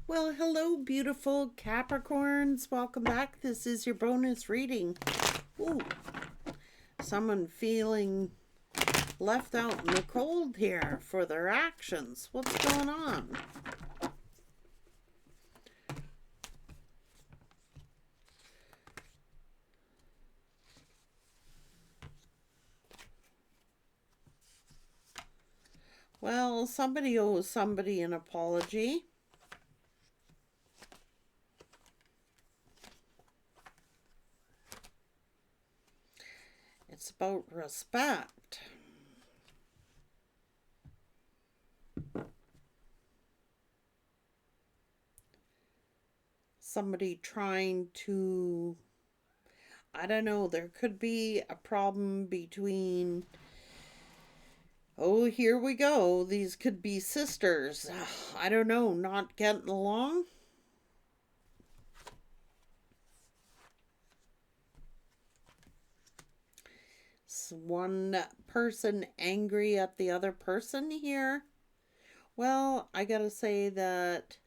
Well, hello, beautiful Capricorns. Welcome back. This is your bonus reading. Ooh, someone feeling left out in the cold here for their actions. What's going on? Well, somebody owes somebody an apology. It's about respect. Somebody trying to, I don't know, there could be a problem between, oh, here we go. These could be sisters. I don't know, not getting along. One person angry at the other person here. Well, I gotta say that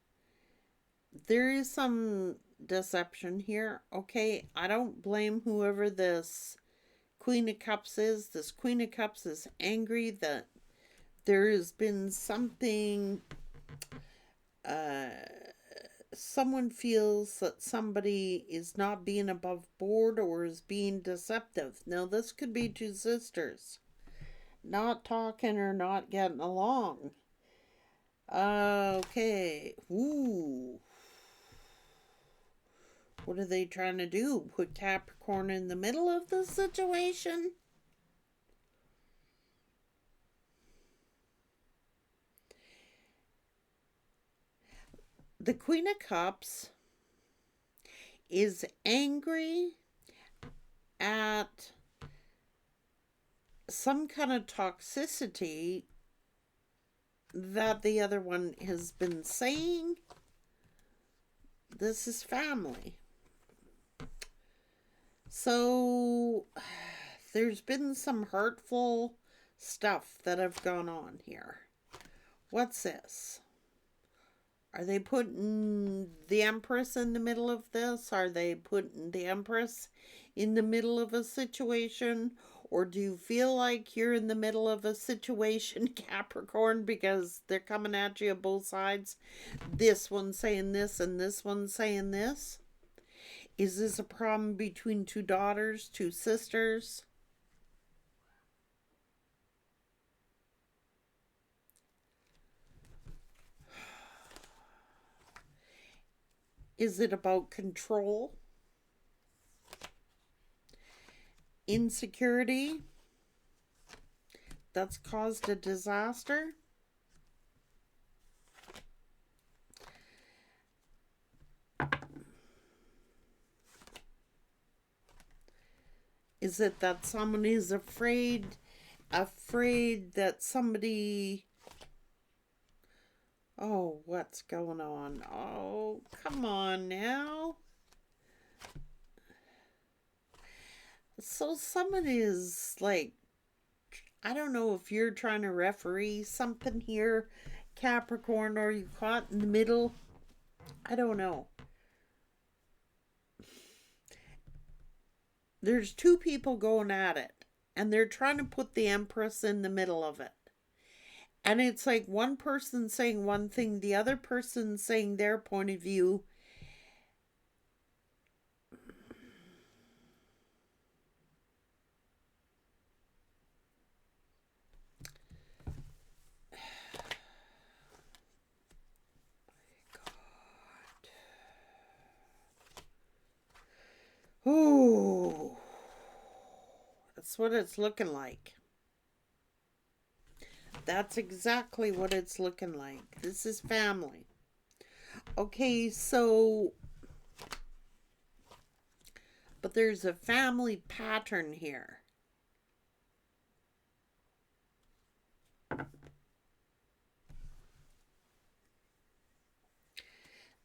there is some deception here. Okay, I don't blame whoever this Queen of Cups is. This Queen of Cups is angry that there has been something, uh, someone feels that somebody is not being above board or is being deceptive. Now, this could be two sisters not talking or not getting along. Okay. Ooh. What are they trying to do? Put Capricorn in the middle of the situation? The Queen of Cups is angry at some kind of toxicity that the other one has been saying. This is family. So there's been some hurtful stuff that have gone on here. What's this? Are they putting the Empress in the middle of this? Are they putting the Empress in the middle of a situation? Or do you feel like you're in the middle of a situation, Capricorn, because they're coming at you on both sides? This one's saying this and this one's saying this? Is this a problem between two daughters, two sisters? Is it about control? Insecurity? That's caused a disaster? Is it that someone is afraid that somebody, oh, what's going on? Oh, come on now. So someone is like, I don't know if you're trying to referee something here, Capricorn, or you caught in the middle. I don't know. There's two people going at it, and they're trying to put the Empress in the middle of it. And it's like one person saying one thing, the other person saying their point of view. Ooh, that's what it's looking like. That's exactly what it's looking like. This is family. Okay, so, but there's a family pattern here.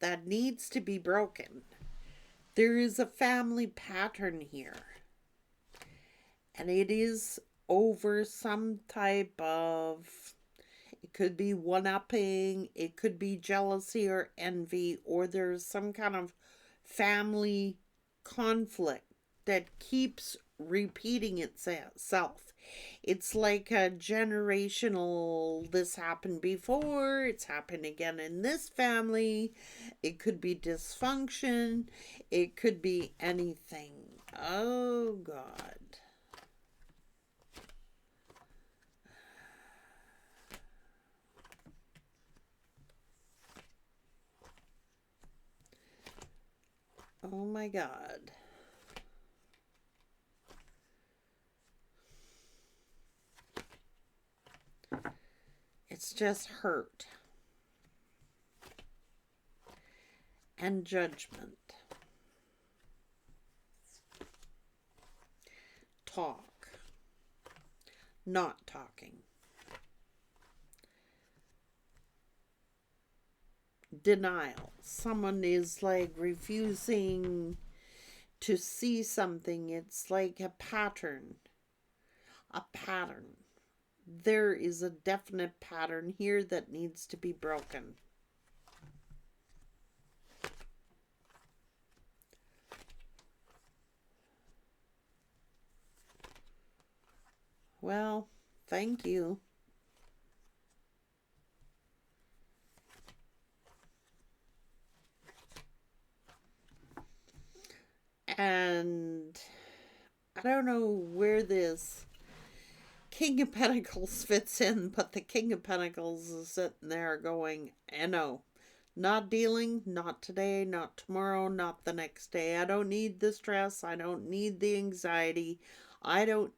That needs to be broken. There is a family pattern here. And it is over some type of, It could be one-upping, it could be jealousy or envy, or there's some kind of family conflict that keeps repeating itself. It's like a generational, this happened before, it's happened again in this family. It could be dysfunction, it could be anything. Oh, God. Oh my God. It's just hurt and judgment. Talk. Not talking. Denial. Someone is like refusing to see something. It's like a pattern. A pattern. There is a definite pattern here that needs to be broken. Well, thank you. And I don't know where this King of Pentacles fits in, but the King of Pentacles is sitting there going, no, not dealing, not today, not tomorrow, not the next day. I don't need the stress. I don't need the anxiety. I don't.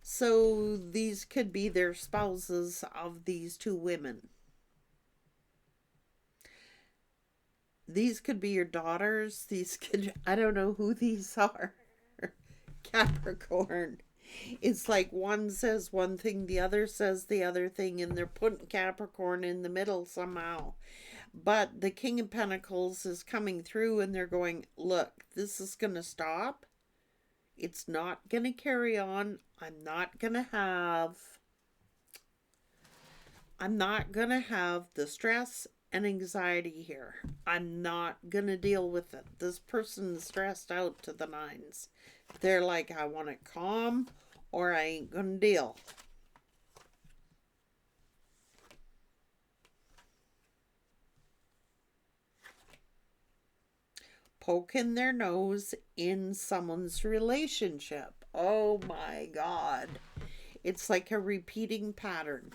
So these could be their spouses of these two women. These could be your daughters. These could, I don't know who these are. Capricorn. It's like one says one thing, the other says the other thing, and they're putting Capricorn in the middle somehow. But the King of Pentacles is coming through and they're going, look, this is going to stop. It's not going to carry on. I'm not going to have the stress and anxiety here. I'm not going to deal with it. This person's stressed out to the nines. They're like, I want it calm or I ain't going to deal. Poking their nose in someone's relationship. Oh my God. It's like a repeating pattern.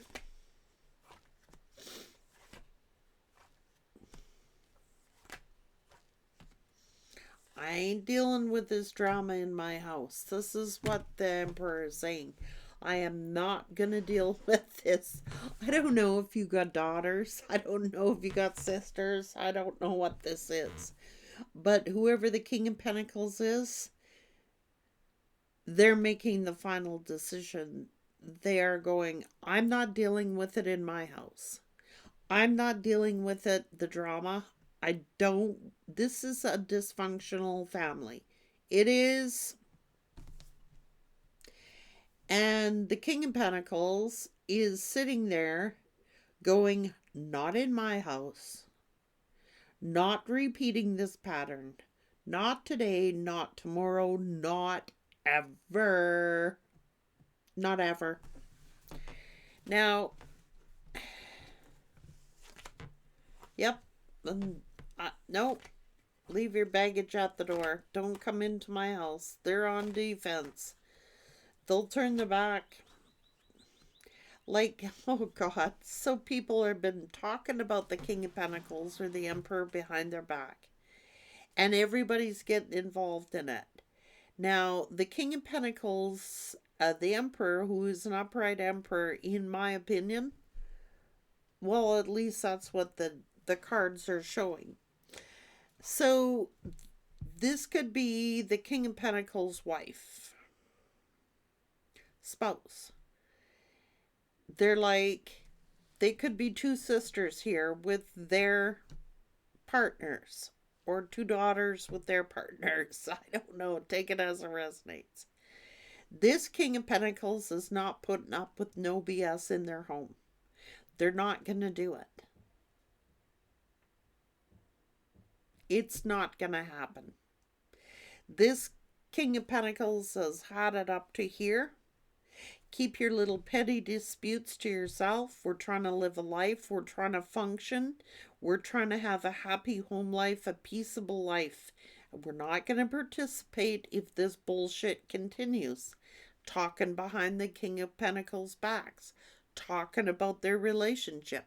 I ain't dealing with this drama in my house. This is what the Emperor is saying. I am not going to deal with this. I don't know if you got daughters. I don't know if you got sisters. I don't know what this is. But whoever the King of Pentacles is, they're making the final decision. They are going, I'm not dealing with it in my house. I'm not dealing with it, the drama. This is a dysfunctional family. It is. And the King of Pentacles is sitting there going, not in my house. Not repeating this pattern. Not today, not tomorrow, not ever. Not ever. Now, yep. Nope. Leave your baggage at the door. Don't come into my house. They're on defense. They'll turn their back. Like, oh God. So people have been talking about the King of Pentacles or the Emperor behind their back. And everybody's getting involved in it. Now, the King of Pentacles, the Emperor, who is an upright Emperor, in my opinion, well, at least that's what the cards are showing. So, this could be the King of Pentacles' wife, spouse. They're like, they could be two sisters here with their partners, or two daughters with their partners. I don't know. Take it as it resonates. This King of Pentacles is not putting up with no BS in their home. They're not going to do it. It's not going to happen. This King of Pentacles has had it up to here. Keep your little petty disputes to yourself. We're trying to live a life. We're trying to function. We're trying to have a happy home life, a peaceable life. We're not going to participate if this bullshit continues. Talking behind the King of Pentacles' backs. Talking about their relationship.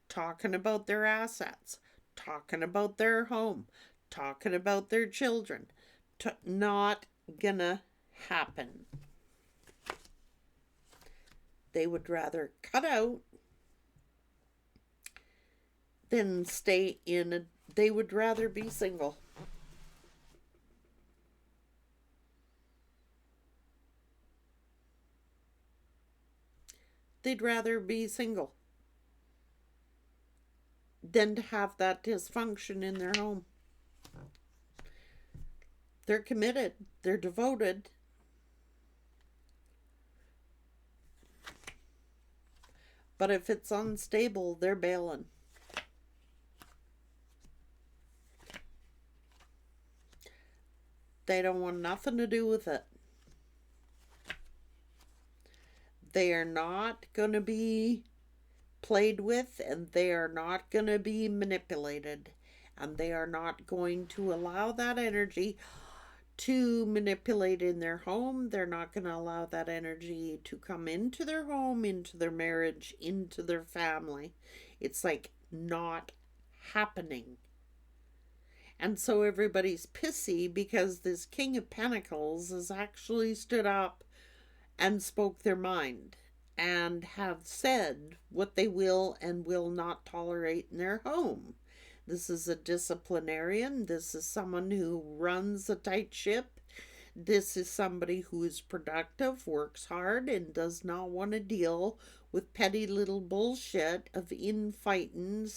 Talking about their assets. Talking about their home. Talking about their children. Not gonna happen. They would rather cut out than stay in a... They would rather be single. They'd rather be single than to have that dysfunction in their home. They're committed. They're devoted. But if it's unstable, they're bailing. They don't want nothing to do with it. They are not going to be played with, and they are not going to be manipulated. And they are not going to allow that energy to manipulate in their home. They're not going to allow that energy to come into their home, into their marriage, into their family. It's like not happening. And so everybody's pissy because this King of Pentacles has actually stood up and spoke their mind and have said what they will and will not tolerate in their home. This is a disciplinarian. This is someone who runs a tight ship. This is somebody who is productive, works hard, and does not want to deal with petty little bullshit of infighting,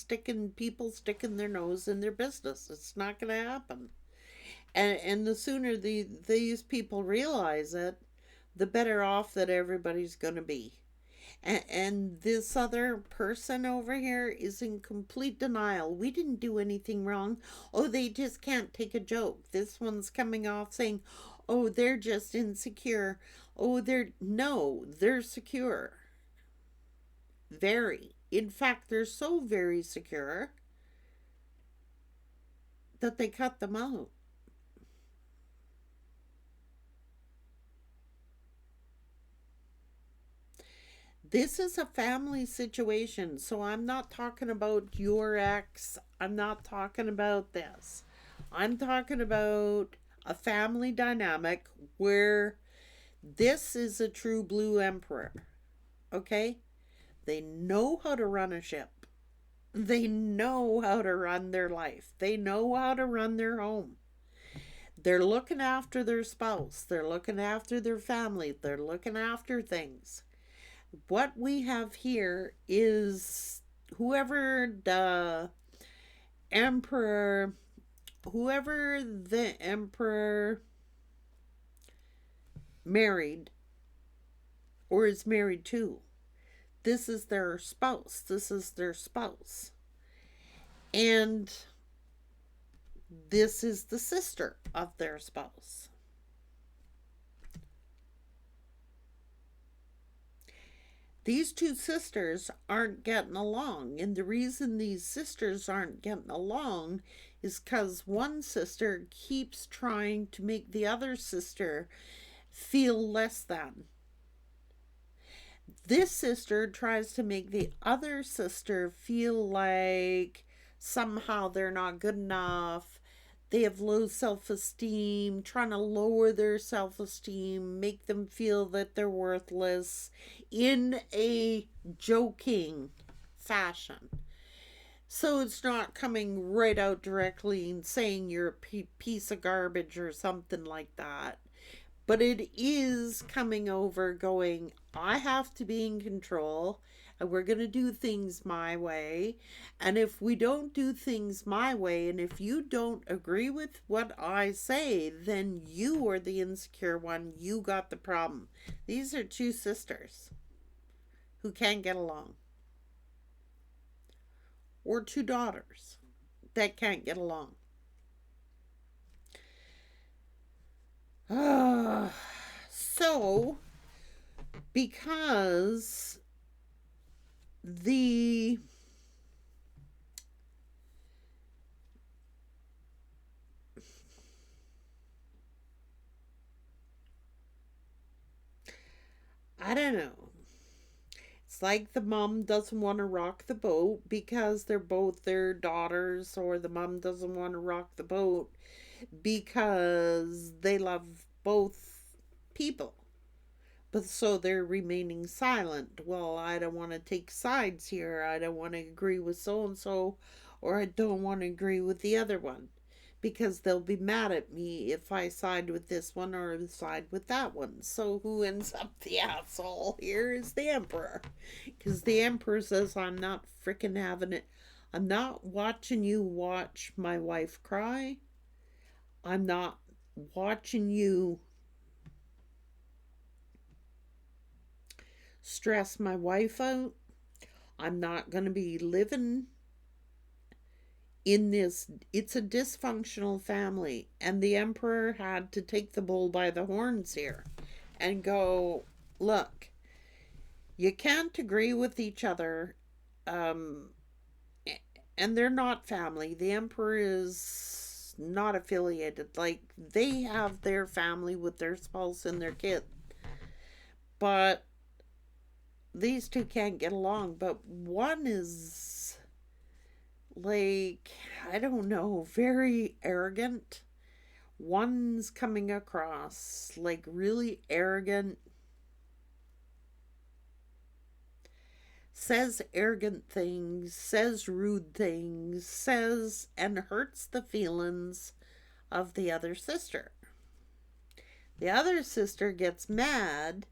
people sticking their nose in their business. It's not going to happen. And the sooner these people realize it, the better off that everybody's going to be. And this other person over here is in complete denial. We didn't do anything wrong. Oh, they just can't take a joke. This one's coming off saying, oh, they're just insecure. Oh, they're secure. Very. In fact, they're so very secure that they cut them out. This is a family situation, so I'm not talking about your ex. I'm not talking about this. I'm talking about a family dynamic where this is a true blue emperor. Okay? They know how to run a ship. They know how to run their life. They know how to run their home. They're looking after their spouse. They're looking after their family. They're looking after things. What we have here is whoever the emperor married or is married to, this is their spouse. This is their spouse. And this is the sister of their spouse. These two sisters aren't getting along, and the reason these sisters aren't getting along is because one sister keeps trying to make the other sister feel less than. This sister tries to make the other sister feel like somehow they're not good enough. They have low self-esteem, trying to lower their self-esteem, make them feel that they're worthless in a joking fashion. So it's not coming right out directly and saying you're a piece of garbage or something like that. But it is coming over going, I have to be in control. And we're going to do things my way. And if we don't do things my way, and if you don't agree with what I say, then you are the insecure one. You got the problem. These are two sisters who can't get along. or two daughters that can't get along. So, because the I don't know. It's like the mom doesn't want to rock the boat because they're both their daughters, or the mom doesn't want to rock the boat because they love both people. But so they're remaining silent. Well, I don't want to take sides here. I don't want to agree with so and so, or I don't want to agree with the other one because they'll be mad at me if I side with this one or side with that one. So who ends up the asshole here is the emperor. Because the emperor says, I'm not freaking having it. I'm not watching you watch my wife cry. I'm not watching you stress my wife out. I'm not going to be living in this. It's a dysfunctional family, and the emperor had to take the bull by the horns here and go, look, you can't agree with each other, and they're not family. The emperor is not affiliated. Like, they have their family with their spouse and their kid, but these two can't get along. But one is, like, I don't know, very arrogant. One's coming across like really arrogant, says arrogant things, says rude things, says and hurts the feelings of the other sister. The other sister gets mad,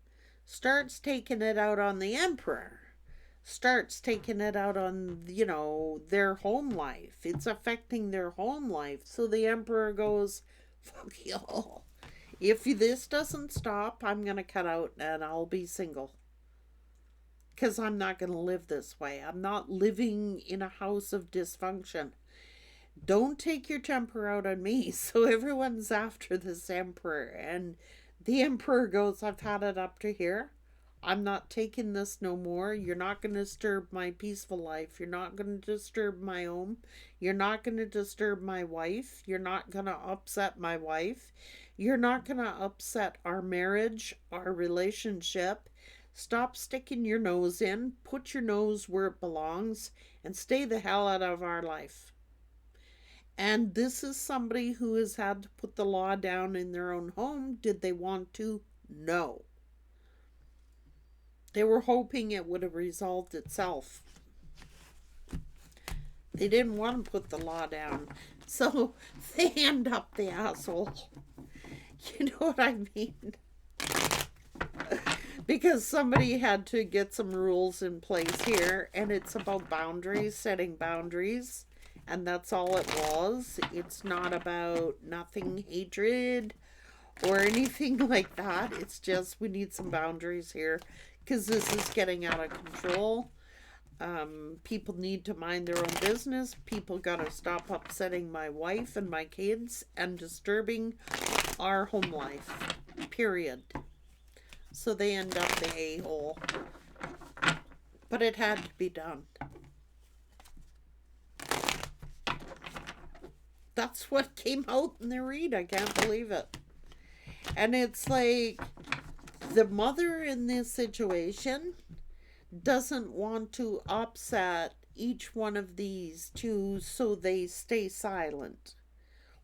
starts taking it out on the emperor, starts taking it out on, their home life. It's affecting their home life. So the emperor goes, fuck y'all. If this doesn't stop, I'm going to cut out and I'll be single. Because I'm not going to live this way. I'm not living in a house of dysfunction. Don't take your temper out on me. So everyone's after this emperor. And the emperor goes, I've had it up to here. I'm not taking this no more. You're not going to disturb my peaceful life. You're not going to disturb my home. You're not going to disturb my wife. You're not going to upset my wife. You're not going to upset our marriage, our relationship. Stop sticking your nose in. Put your nose where it belongs and stay the hell out of our life. And this is somebody who has had to put the law down in their own home. Did they want to? No. They were hoping it would have resolved itself. They didn't want to put the law down. So they end up the asshole. You know what I mean? Because somebody had to get some rules in place here. And it's about boundaries, setting boundaries. And that's all it was. It's not about nothing, hatred or anything like that. It's just we need some boundaries here. Because this is getting out of control. People need to mind their own business. People gotta stop upsetting my wife and my kids and disturbing our home life. Period. So they end up the a-hole. But it had to be done. That's what came out in the read. I can't believe it. And it's like, the mother in this situation doesn't want to upset each one of these two, so they stay silent.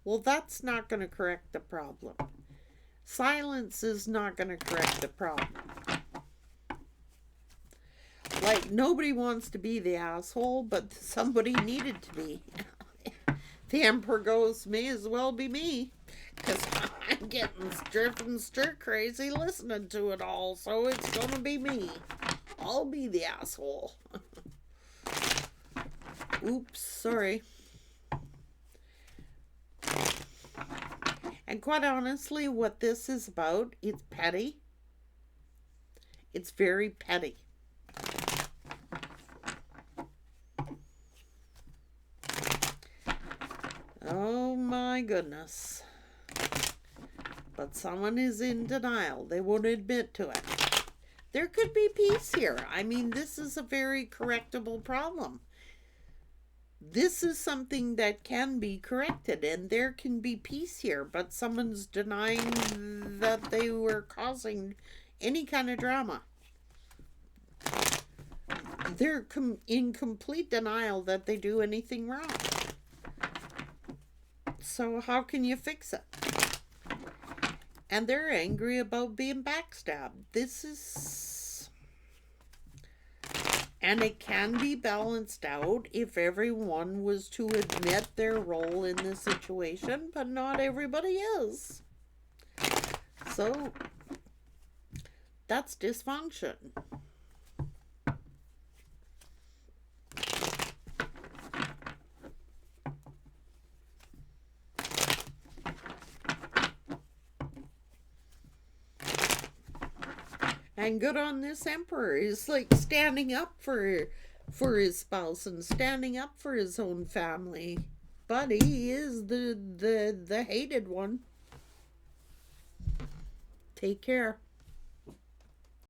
Well, that's not going to correct the problem. Silence is not going to correct the problem. Like, nobody wants to be the asshole, but somebody needed to be. The emperor goes, may as well be me. Because I'm getting driven stir crazy listening to it all. So it's going to be me. I'll be the asshole. Oops, sorry. And quite honestly, what this is about, it's petty. It's very petty. Oh my goodness. But someone is in denial. They won't admit to it. There could be peace here. I mean, this is a very correctable problem. This is something that can be corrected, and there can be peace here, but someone's denying that they were causing any kind of drama. They're in complete denial that they do anything wrong. So how can you fix it? And they're angry about being backstabbed. And it can be balanced out if everyone was to admit their role in the situation, but not everybody is. So that's dysfunction. And good on this emperor. He's like standing up for his spouse and standing up for his own family. But he is the hated one. Take care.